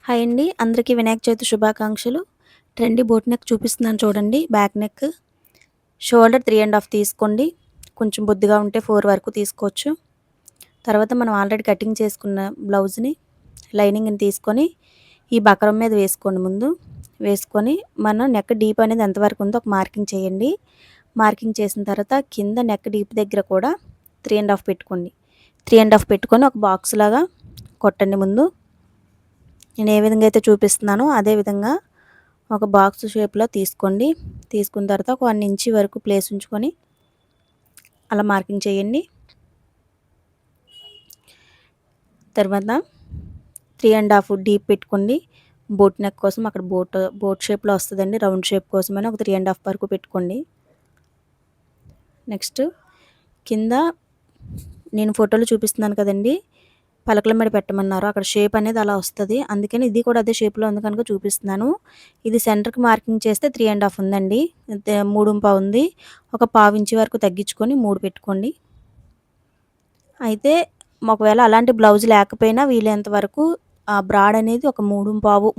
Hi అండి. అందరికీ వినాయక చవితి శుభాకాంక్షలు. ట్రెండీ బోట్ నెక్ చూపిస్తున్నాను చూడండి. బ్యాక్ నెక్, షోల్డర్ 3 ½ తీసుకోండి. కొంచెం బొద్దుగా ఉంటే 4 వరకు తీసుకోవచ్చు. తర్వాత మనం ఆల్రెడీ కటింగ్ చేసుకున్న బ్లౌజ్‌ని, లైనింగ్‌ని తీసుకొని ఈ బకరం మీద వేసుకోండి ముందు. వేసుకొని మన నెక్ డీప్ అనేది ఎంతవరకు ఉందో ఒక మార్కింగ్ చేయండి. మార్కింగ్ చేసిన తర్వాత కింద నెక్ డీప్ దగ్గర కూడా 3 ½ పెట్టుకోండి. 3 ½ పెట్టుకొని ఒక బాక్స్ లాగా కొట్టండి ముందు. నేను ఏ విధంగా అయితే చూపిస్తున్నానో అదే విధంగా ఒక బాక్స్ షేప్లో తీసుకోండి. తీసుకున్న తర్వాత ఒక 1 ఇంచ్ వరకు ప్లేస్ ఉంచుకొని అలా మార్కింగ్ చేయండి. తర్వాత 3 ½ డీప్ పెట్టుకోండి. బోట్ నెక్ కోసం అక్కడ బోట్ షేప్లో వస్తుందండి. రౌండ్ షేప్ కోసమని ఒక 3 ½ వరకు పెట్టుకోండి. నెక్స్ట్ కింద నేను ఫోటోలో చూపిస్తున్నాను కదండి, పలకల మీద పెట్టమన్నారు. అక్కడ షేప్ అనేది అలా వస్తుంది. అందుకని ఇది కూడా అదే షేప్లో ఉంది కనుక చూపిస్తున్నాను. ఇది సెంటర్కి మార్కింగ్ చేస్తే 3 ½ ఉందండి. 3 ఉంది. ఒక పావు ఇంచు వరకు తగ్గించుకొని 3 పెట్టుకోండి. అయితే ఒకవేళ అలాంటి బ్లౌజ్ లేకపోయినా వీలైనంత వరకు ఆ బ్రాడ్ అనేది ఒక 3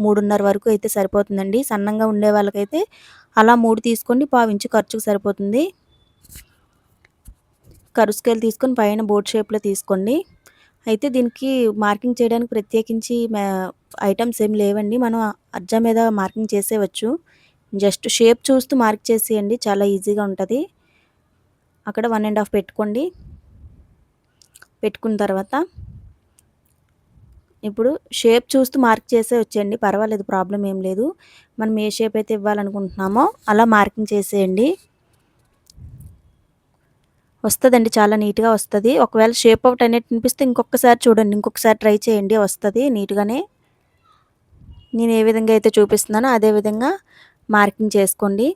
3:30 వరకు అయితే సరిపోతుందండి. సన్నంగా ఉండే వాళ్ళకైతే అలా 3 తీసుకోండి. పావు ఇంచు ఖర్చుకు సరిపోతుంది. కర్వ్ స్కేల్ తీసుకొని పైన బోట్ షేప్లో తీసుకోండి. అయితే దీనికి మార్కింగ్ చేయడానికి ప్రత్యేకించి ఐటమ్స్ ఏమి లేవండి. మనం అజ్జా మీద మార్కింగ్ చేసేయవచ్చు. జస్ట్ షేప్ చూస్తూ మార్క్ చేసేయండి. చాలా ఈజీగా ఉంటుంది. అక్కడ 1 ½ పెట్టుకోండి. పెట్టుకున్న తర్వాత ఇప్పుడు షేప్ చూస్తూ మార్క్ చేసేయొచ్చండి. పర్వాలేదు, ప్రాబ్లం ఏం లేదు. మనం ఏ షేప్ అయితే ఇవ్వాలనుకుంటున్నామో అలా మార్కింగ్ చేసేయండి. వస్తుందండి, చాలా నీట్గా వస్తుంది. ఒకవేళ షేప్ అవుట్ అనేది అనిపిస్తే ఇంకొకసారి చూడండి, ఇంకొకసారి ట్రై చేయండి, వస్తుంది నీట్గానే. నేను ఏ విధంగా అయితే చూపిస్తున్నానో అదే విధంగా మార్కింగ్ చేసుకోండి.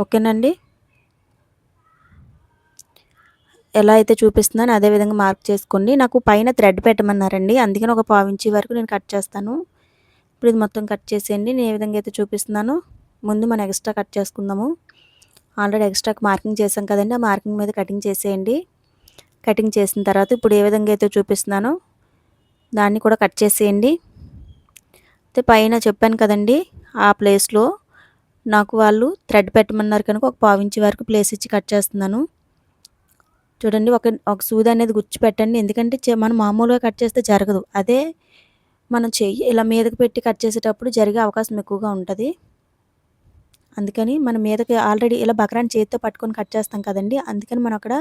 ఓకేనండి. ఎలా అయితే చూపిస్తున్నానో అదే విధంగా మార్క్ చేసుకోండి. నాకు పైన థ్రెడ్ పెట్టమన్నారండి, అందుకని ఒక పావు ఇంచు వరకు నేను కట్ చేస్తాను. ఇప్పుడు ఇది మొత్తం కట్ చేసేయండి. నేను ఏ విధంగా అయితే చూపిస్తున్నానో. ముందు మనం ఎక్స్ట్రా కట్ చేసుకుందాము. ఆల్రెడీ ఎక్స్ట్రాకి మార్కింగ్ చేసాం కదండి, ఆ మార్కింగ్ మీద కటింగ్ చేసేయండి. కటింగ్ చేసిన తర్వాత ఇప్పుడు ఏ విధంగా అయితే చూపిస్తున్నానో దాన్ని కూడా కట్ చేసేయండి. అయితే పైన చెప్పాను కదండి, ఆ ప్లేస్లో నాకు వాళ్ళు థ్రెడ్ పెట్టమన్నారు కనుక ఒక పావు ఇంచు వరకు ప్లేస్ ఇచ్చి కట్ చేస్తున్నాను. చూడండి, ఒక సూది అనేది గుచ్చి పెట్టండి. ఎందుకంటే మనం మామూలుగా కట్ చేస్తే జరగదు. అదే మనం చెయ్యి ఇలా మీదకి పెట్టి కట్ చేసేటప్పుడు జరిగే అవకాశం ఎక్కువగా ఉంటుంది. అందుకని మనం మీదకి ఆల్రెడీ ఇలా బకరాన్ని చేతితో పట్టుకొని కట్ చేస్తాం కదండి, అందుకని మనం అక్కడ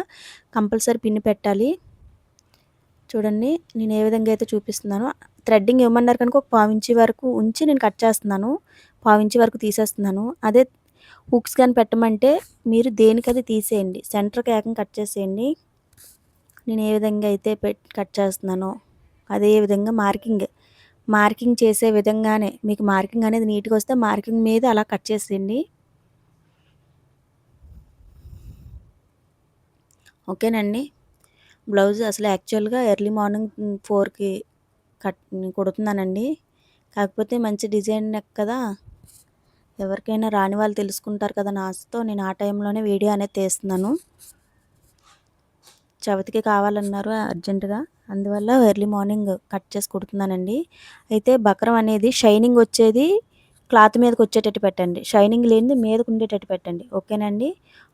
కంపల్సరీ పిన్ పెట్టాలి. చూడండి, నేను ఏ విధంగా అయితే చూపిస్తున్నానో. థ్రెడ్డింగ్ ఇవ్వమన్నారు కనుక ఒక పావు ఇంచు వరకు ఉంచి నేను కట్ చేస్తున్నాను. పావు ఇంచు వరకు తీసేస్తున్నాను. అదే హుక్స్ కానీ పెట్టమంటే మీరు దేనికది తీసేయండి, సెంటర్కి ఏకంగా కట్ చేసేయండి. నేను ఏ విధంగా అయితే కట్ చేస్తున్నానో అదే విధంగా మార్కింగ్ చేసే విధంగానే మీకు మార్కింగ్ అనేది నీట్గా వస్తే మార్కింగ్ మీద అలా కట్ చేసేయండి. ఓకేనండి. బ్లౌజ్ అసలు యాక్చువల్గా ఎర్లీ మార్నింగ్ 4కి కుడుతున్నానండి. కాకపోతే మంచి డిజైన్ నెక్ కదా, ఎవరికైనా రాని వాళ్ళు తెలుసుకుంటారు కదా నా ఆశతో నేను ఆ టైంలోనే వీడియో అనేది తీస్తున్నాను. చవితికి కావాలన్నారు అర్జెంటుగా, అందువల్ల ఎర్లీ మార్నింగ్ కట్ చేసి కుడుతున్నానండి. అయితే బక్రం అనేది షైనింగ్ వచ్చేది క్లాత్ మీదకి వచ్చేటట్టు పెట్టండి. షైనింగ్ లేనిది మీదకు ఉండేటట్టు పెట్టండి. ఓకేనండి.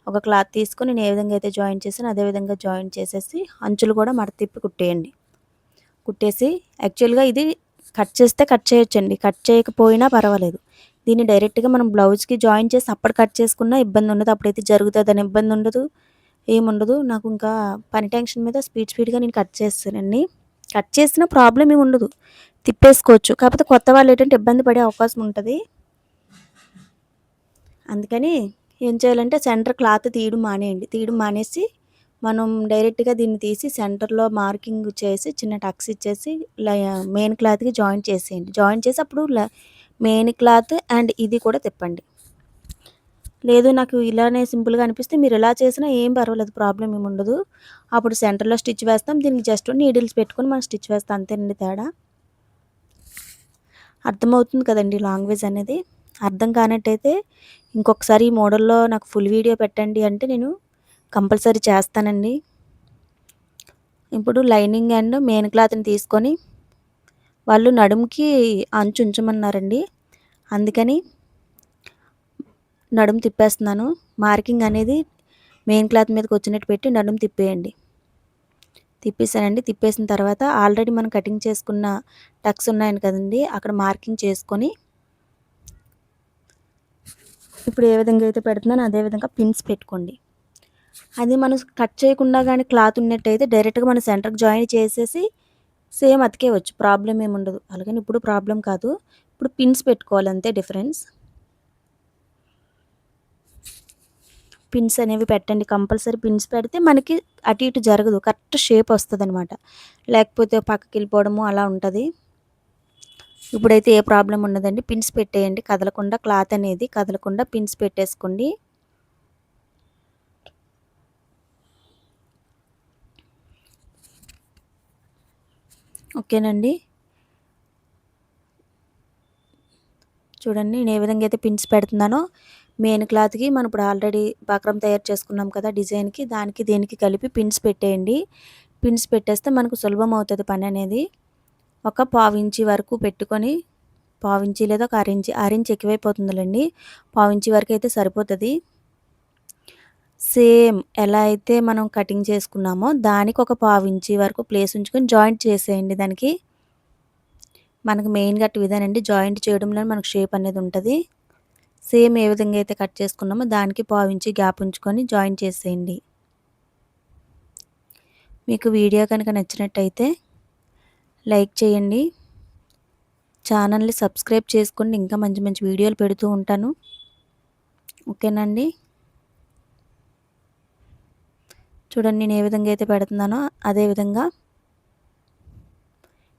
ఒక క్లాత్ తీసుకొని నేను ఏ విధంగా అయితే జాయింట్ చేసానో అదే విధంగా జాయింట్ చేసేసి అంచులు కూడా మడత తిప్పి కుట్టేయండి. కుట్టేసి యాక్చువల్గా ఇది కట్ చేస్తే కట్ చేయొచ్చండి, కట్ చేయకపోయినా పర్వాలేదు. దీన్ని డైరెక్ట్గా మనం బ్లౌజ్కి జాయిన్ చేసి అప్పుడు కట్ చేసుకున్నా ఇబ్బంది ఉండదు. అప్పుడైతే జరుగుతుందని ఇబ్బంది ఉండదు, ఏముండదు. నాకు ఇంకా పని టెన్షన్ మీద స్పీడ్గా నేను కట్ చేస్తానండి. కట్ చేసిన ప్రాబ్లం ఏమి ఉండదు, తిప్పేసుకోవచ్చు. కాకపోతే కొత్త వాళ్ళు ఏంటంటే ఇబ్బంది పడే అవకాశం ఉంటుంది. అందుకని ఏం చేయాలంటే సెంటర్ క్లాత్ తీయడం మానేయండి. తీయడం మానేసి మనం డైరెక్ట్గా దీన్ని తీసి సెంటర్లో మార్కింగ్ చేసి చిన్న టక్స్ ఇచ్చేసి మెయిన్ క్లాత్కి జాయింట్ చేసేయండి. జాయింట్ చేసి అప్పుడు మెయిన్ క్లాత్ అండ్ ఇది కూడా తిప్పండి. లేదు నాకు ఇలానే సింపుల్గా అనిపిస్తే మీరు ఇలా చేసినా ఏం పర్వాలేదు, ప్రాబ్లం ఏమి ఉండదు. అప్పుడు సెంటర్లో స్టిచ్ వేస్తాం, దీనికి జస్ట్ నీడిల్స్ పెట్టుకొని మనం స్టిచ్ వేస్తాం, అంతేనండి తేడా. అర్థమవుతుంది కదండి లాంగ్వేజ్ అనేది. అర్థం కానట్టయితే ఇంకొకసారి ఈ మోడల్లో నాకు ఫుల్ వీడియో పెట్టండి అంటే నేను కంపల్సరీ చేస్తానండి. ఇప్పుడు లైనింగ్ అండ్ మెయిన్ క్లాత్ని తీసుకొని వాళ్ళు నడుముకి అంచు ఉంచమన్నారండి. అందుకని నడుము తిప్పేస్తున్నాను. మార్కింగ్ అనేది మెయిన్ క్లాత్ మీదకి వచ్చినట్టు పెట్టి నడుము తిప్పేయండి. తిప్పేసానండి. తిప్పేసిన తర్వాత ఆల్రెడీ మనం కటింగ్ చేసుకున్న టక్స్ ఉన్నాయి కదండీ, అక్కడ మార్కింగ్ చేసుకొని ఇప్పుడు ఏ విధంగా అయితే పెడుతున్నానో అదే విధంగా పిన్స్ పెట్టుకోండి. అది మనం కట్ చేయకుండా కానీ క్లాత్ ఉన్నట్టయితే డైరెక్ట్గా మనం సెంటర్కి జాయిన్ చేసేసి సేమ్ అతికేయచ్చు, ప్రాబ్లం ఏమి ఉండదు. అలాగని ఇప్పుడు ప్రాబ్లం కాదు. ఇప్పుడు పిన్స్ పెట్టుకోవాలి, అంతే డిఫరెన్స్. పిన్స్ అనేవి పెట్టండి, కంపల్సరీ పిన్స్ పెడితే మనకి అటు ఇటు జరగదు, కరెక్ట్ షేప్ వస్తుంది అనమాట. లేకపోతే పక్కకి వెళ్ళిపోవడము అలా ఉంటుంది. ఇప్పుడైతే ఏ ప్రాబ్లం ఉండదండి. పిన్స్ పెట్టేయండి, కదలకుండా, క్లాత్ అనేది కదలకుండా పిన్స్ పెట్టేసుకోండి. ఓకేనండి. చూడండి నేను ఏ విధంగా అయితే పిన్స్ పెడుతున్నానో, మెయిన్ క్లాత్కి మనం ఇప్పుడు ఆల్రెడీ బక్రం తయారు చేసుకున్నాం కదా డిజైన్కి, దానికి దేనికి కలిపి పిన్స్ పెట్టేయండి. పిన్స్ పెట్టేస్తే మనకు సులభం అవుతుంది పని అనేది. ఒక పావించి వరకు పెట్టుకొని, పావించి లేదా ఒక అరించి ఎక్కువైపోతుందిలేండి, పావించి వరకు అయితే సరిపోతుంది. సేమ్ ఎలా అయితే మనం కటింగ్ చేసుకున్నామో దానికి ఒక పావించి వరకు ప్లేస్ ఉంచుకొని జాయింట్ చేసేయండి. దానికి మనకు మెయిన్ కట్ విధానండి, జాయింట్ చేయడంలో మనకు షేప్ అనేది ఉంటుంది. సేమ్ ఏ విధంగా అయితే కట్ చేసుకున్నామో దానికి పావించి గ్యాప్ ఉంచుకొని జాయిన్ చేసేయండి. మీకు వీడియో కనుక నచ్చినట్టయితే లైక్ చేయండి, ఛానల్ని సబ్స్క్రైబ్ చేసుకోండి, ఇంకా మంచి మంచి వీడియోలు పెడుతూ ఉంటాను. ఓకేనండి. చూడండి నేను ఏ విధంగా అయితే పెడుతున్నానో అదే విధంగా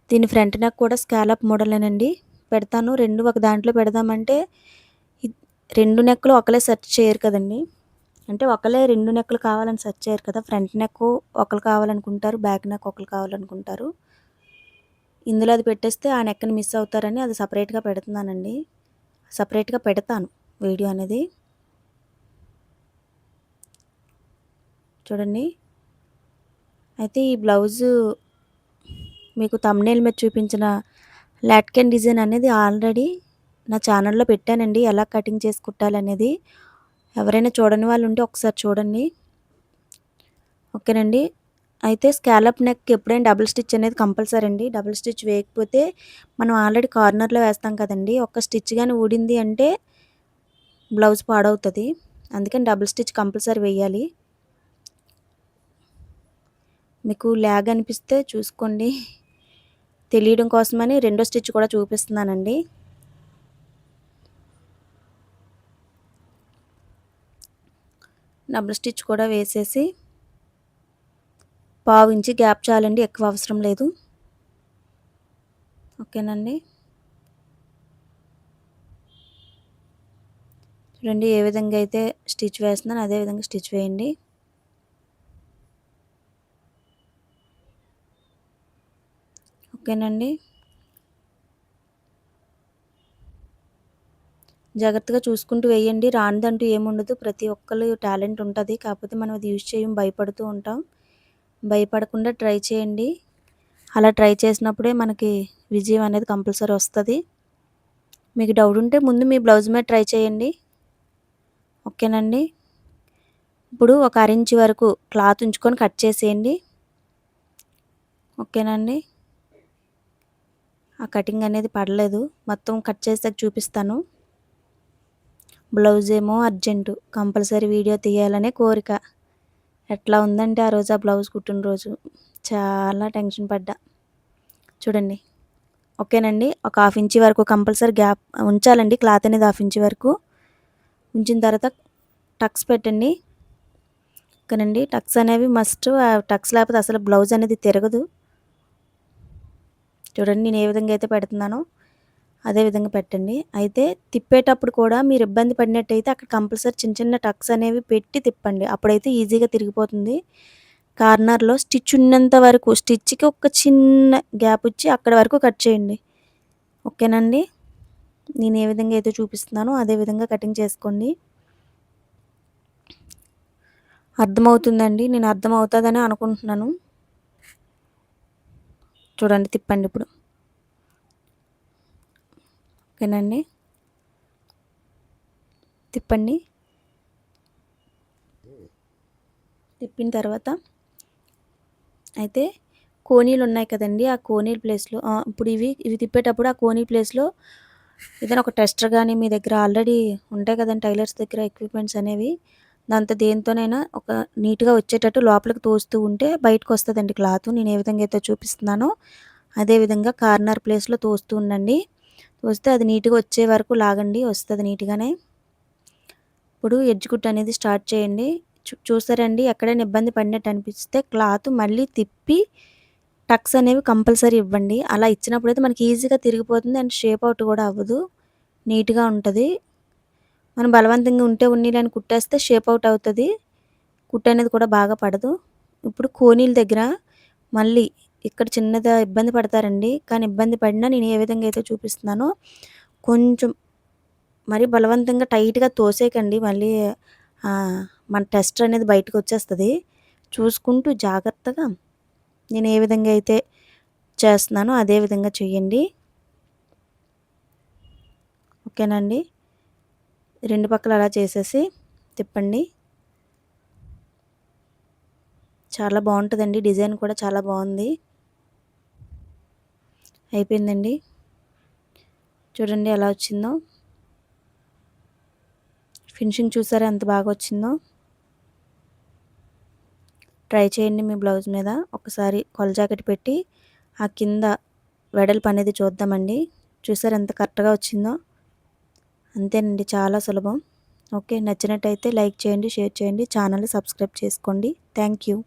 దీని ఫ్రంట్ నెక్ కూడా స్కాలప్ మోడలేనండి పెడతాను. రెండు ఒక దాంట్లో పెడదామంటే రెండు నెక్లు ఒకలే సెర్చ్ చేయరు కదండి, అంటే ఒకలే రెండు నెక్లు కావాలని సెర్చ్ చేయరు కదా. ఫ్రంట్ నెక్ ఒకరు కావాలనుకుంటారు, బ్యాక్ నెక్ ఒకరు కావాలనుకుంటారు. ఇందులో అది పెట్టేస్తే ఆ నెక్ని మిస్ అవుతారని అది సపరేట్గా పెడుతున్నానండి. సపరేట్గా పెడతాను వీడియో అనేది. చూడండి. అయితే ఈ బ్లౌజు మీకు థంబ్‌నెయిల్ మీద చూపించిన లాట్కన్ డిజైన్ అనేది ఆల్రెడీ నా ఛానల్లో పెట్టానండి, ఎలా కటింగ్ చేసి కుట్టాలనేది. ఎవరైనా చూడని వాళ్ళు ఉంటే ఒకసారి చూడండి. ఓకేనండి. అయితే స్కాలప్ నెక్ ఎప్పుడైనా డబుల్ స్టిచ్ అనేది కంపల్సరీ అండి. డబుల్ స్టిచ్ వేయకపోతే మనం ఆల్రెడీ కార్నర్లో వేస్తాం కదండి, ఒక్క స్టిచ్ కానీ ఊడింది అంటే బ్లౌజ్ పాడవుతుంది. అందుకని డబుల్ స్టిచ్ కంపల్సరీ వేయాలి. మీకు ల్యాగ్ అనిపిస్తే చూసుకోండి, తెలియడం కోసమని రెండో స్టిచ్ కూడా చూపిస్తున్నానండి. డబుల్ స్టిచ్ కూడా వేసేసి పావు ఇంచి గ్యాప్ చాలండి, ఎక్కువ అవసరం లేదు. ఓకేనండి. చూడండి ఏ విధంగా అయితే స్టిచ్ వేస్తున్నానో అదే విధంగా స్టిచ్ వేయండి. ఓకేనండి. జాగ్రత్తగా చూసుకుంటూ వేయండి, రానిదంటూ ఏముండదు. ప్రతి ఒక్కళ్ళు టాలెంట్ ఉంటుంది, కాకపోతే మనం అది యూజ్ చేయం, భయపడుతూ ఉంటాం. భయపడకుండా ట్రై చేయండి. అలా ట్రై చేసినప్పుడే మనకి విజయం అనేది కంపల్సరీ వస్తుంది. మీకు డౌట్ ఉంటే ముందు మీ బ్లౌజ్ మీద ట్రై చేయండి. ఓకేనండి. ఇప్పుడు ఒక అరించి వరకు క్లాత్ ఉంచుకొని కట్ చేసేయండి. ఓకేనండి. ఆ కటింగ్ అనేది పడలేదు, మొత్తం కట్ చేసాక చూపిస్తాను. బ్లౌజ్ ఏమో అర్జెంటు, కంపల్సరీ వీడియో తీయాలనే కోరిక. ఎట్లా ఉందంటే ఆ రోజు ఆ బ్లౌజ్ కుట్టిన రోజు చాలా టెన్షన్ పడ్డా. చూడండి. ఓకేనండి. ఒక హాఫ్ ఇంచ్ వరకు కంపల్సరీ గ్యాప్ ఉంచాలండి, క్లాత్ అనేది హాఫ్ ఇంచ్ వరకు ఉంచిన తర్వాత టక్స్ పెట్టండి. ఓకేనండి. టక్స్ అనేవి మస్ట్, టక్స్ లేకపోతే అసలు బ్లౌజ్ అనేది తిరగదు. చూడండి నేను ఏ విధంగా అయితే పెడుతున్నానో అదే విధంగా పెట్టండి. అయితే తిప్పేటప్పుడు కూడా మీరు ఇబ్బంది పడినట్టయితే అక్కడ కంపల్సరీ చిన్న చిన్న టక్స్ అనేవి పెట్టి తిప్పండి, అప్పుడైతే ఈజీగా తిరిగిపోతుంది. కార్నర్లో స్టిచ్ ఉన్నంత వరకు స్టిచ్కి ఒక చిన్న గ్యాప్ ఇచ్చి అక్కడ వరకు కట్ చేయండి. ఓకేనండి. నేను ఏ విధంగా అయితే చూపిస్తున్నానో అదే విధంగా కటింగ్ చేసుకోండి. అర్థమవుతుందండి, నేను అర్థమవుతుందని అనుకుంటున్నాను. చూడండి తిప్పండి ఇప్పుడు. ఓకేనండి. తిప్పండి. తిప్పిన తర్వాత అయితే కోనీలు ఉన్నాయి కదండీ! ఆ కోనీల ప్లేస్‌లో ఇప్పుడు ఇవి తిప్పేటప్పుడు ఆ కోనీ ప్లేస్‌లో ఏదైనా ఒక టెస్టర్ గానీ మీ దగ్గర ఆల్రెడీ ఉంటాయి కదండీ టైలర్స్ దగ్గర ఎక్విప్‌మెంట్స్ అనేవి. దాంతో దేనితోనైనా ఒక నీట్‌గా వచ్చేటట్టు లోపలికి తోస్తూ ఉంటే బయటకొస్తదండి క్లాతు. నేను ఏ విధంగా అయితే చూపిస్తున్నానో అదే విధంగా కార్నర్ ప్లేస్‌లో తోస్తూ ఉండండి. తోస్తే అది నీట్‌గా వచ్చే వరకు లాగండి. వస్తది నీట్‌గానే. ఇప్పుడు ఎడ్జ్ కుట్టు అనేది స్టార్ట్ చేయండి. చూసారండి ఎక్కడైనా ఇబ్బంది పడినట్టు అనిపిస్తే క్లాత్ మళ్ళీ తిప్పి టక్స్ అనేవి కంపల్సరీ ఇవ్వండి. అలా ఇచ్చినప్పుడైతే మనకి ఈజీగా తిరిగిపోతుంది అండ్ షేప్ అవుట్ కూడా అవ్వదు. నీట్‌గా ఉంటది. మనం బలవంతంగా ఉంటే ఉన్నీలని కుట్టేస్తే షేప్ అవుట్ అవుతది. కుట్టనేది కూడా బాగా పడదు. ఇప్పుడు కోనీల దగ్గర మళ్ళీ ఇక్కడ చిన్నగా ఇబ్బంది పడతారండి. కానీ ఇబ్బంది పడినా నేను ఏ విధంగా అయితే చూపిస్తున్నానో కొంచెం మరి బలవంతంగా టైట్‌గా తోసేయకండి. మళ్ళీ మన టెస్టర్ అనేది బయటకొచ్చేస్తది. చూసుకుంటూ జాగ్రత్తగా నేను ఏ విధంగా అయితే చేస్తున్నానో అదే విధంగా చేయండి. ఓకేనండి. 2 పక్కల అలా చేసేసి తిప్పండి. చాలా బావుంటదండి. డిజైన్ కూడా చాలా బావుంది. అయిపోయిందండి. చూడండి ఎలా వచ్చిందో. ఫినిషింగ్ చూసారా ఎంత బాగా వచ్చిందో. ట్రై చేయండి మీ బ్లౌజ్ మీద. ఒకసారి కొల జాకెట్ పెట్టి ఆ కింద వెడల్పు అనేది చూద్దామండి. చూసారా ఎంత కరెక్ట్‌గా వచ్చిందో. అంతేనండి చాలా సులభం. ఓకే. నచ్చినట్టయితే లైక్ చేయండి, షేర్ చేయండి, ఛానల్‌ని సబ్స్క్రైబ్ చేసుకోండి. Thank you.